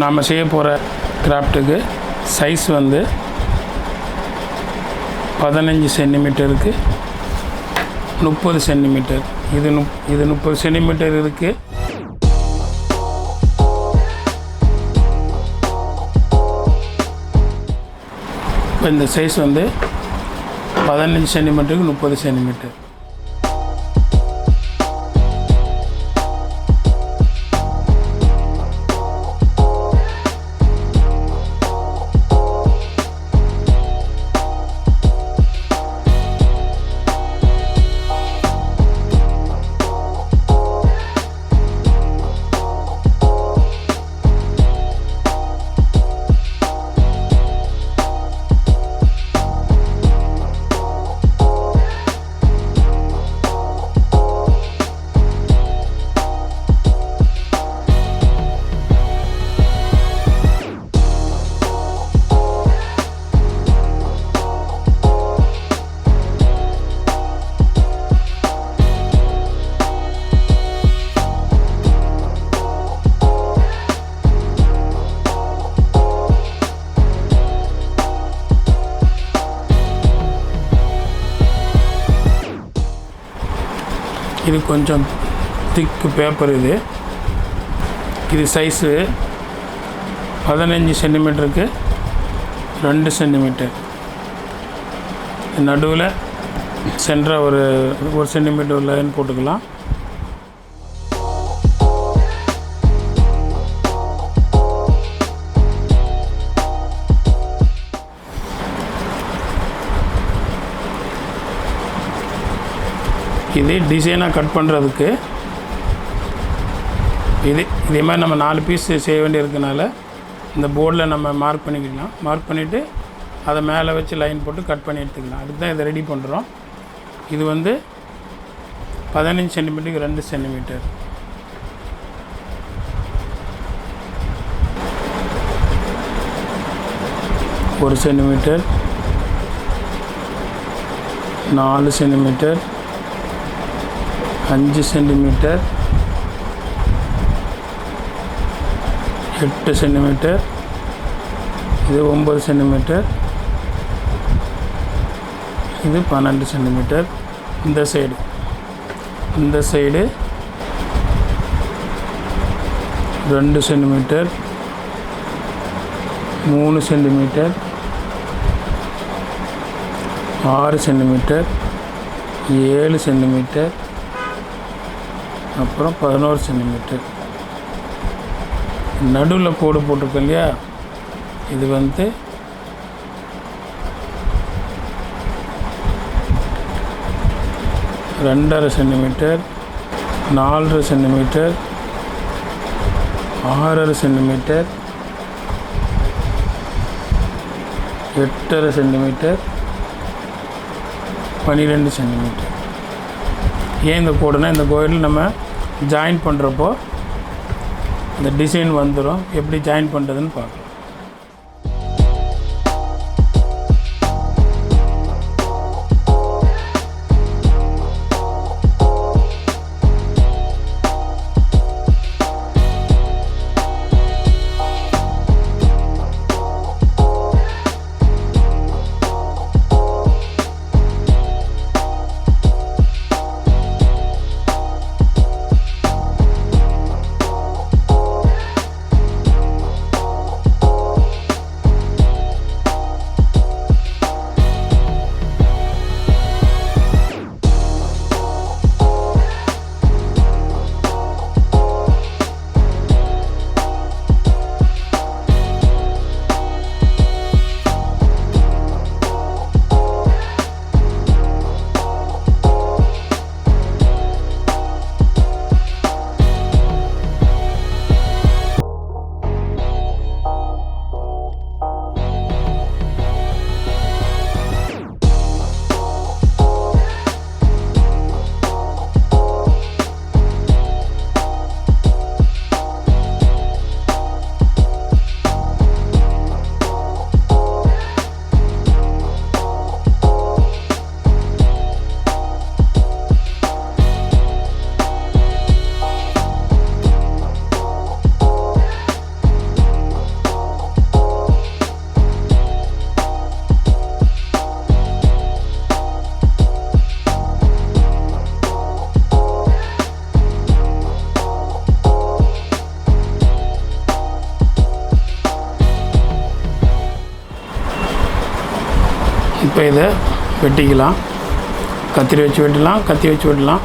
நாம் செய்ய போகிற கிராஃப்ட்டுக்கு சைஸ் வந்து 15 சென்டிமீட்டருக்கு 30 சென்டிமீட்டர். இது 30 சென்டிமீட்டர் இருக்குது. இப்போ இந்த சைஸ் வந்து 15 சென்டிமீட்டருக்கு 30 சென்டிமீட்டர். இது கொஞ்சம் திக்கு பேப்பர். இது சைஸு 15 சென்டிமீட்டருக்கு 2 சென்டிமீட்டர். நடுவில் சென்டராக ஒரு சென்டிமீட்டர் லைன் போட்டுக்கலாம். இது டிசைனாக கட் பண்ணுறதுக்கு இதே மாதிரி நம்ம 4 பீஸ் செய்ய வேண்டியிருக்கனால இந்த போர்டில் நம்ம மார்க் பண்ணிக்கலாம். மார்க் பண்ணிவிட்டு அதை மேலே வச்சு லைன் போட்டு கட் பண்ணி எடுத்துக்கலாம். அதுக்கு தான் இதை ரெடி பண்ணுறோம். இது வந்து 15 சென்டிமீட்டருக்கு 2 சென்டிமீட்டர். ஒரு சென்டிமீட்டர், 4 சென்டிமீட்டர், 5 சென்டிமீட்டர், 8 சென்டிமீட்டர், இது 9 சென்டிமீட்டர், இது 12 சென்டிமீட்டர். இந்த side 2 centimetre, 3 centimetre, 6 centimetre, 7 centimetre, அப்புறம் 11 சென்டிமீட்டர். நடுவில் கோடு போட்டிருக்கோம் இல்லையா, இது வந்து 2.5 centimetre, 4 centimetre, 6 centimetre, 8 centimetre, 12 centimetre. ஏன் இந்த கோடுனா, இந்த கோடில் நம்ம ஜாயின் பண்ணுறப்போ இந்த டிசைன் வந்துடும். எப்படி ஜாயின் பண்ணுறதுன்னு பார்க்கலாம். இப்போ இதை வெட்டிக்கலாம். கத்திரி வச்சு வெட்டலாம், கத்தி வச்சு வெட்டலாம்.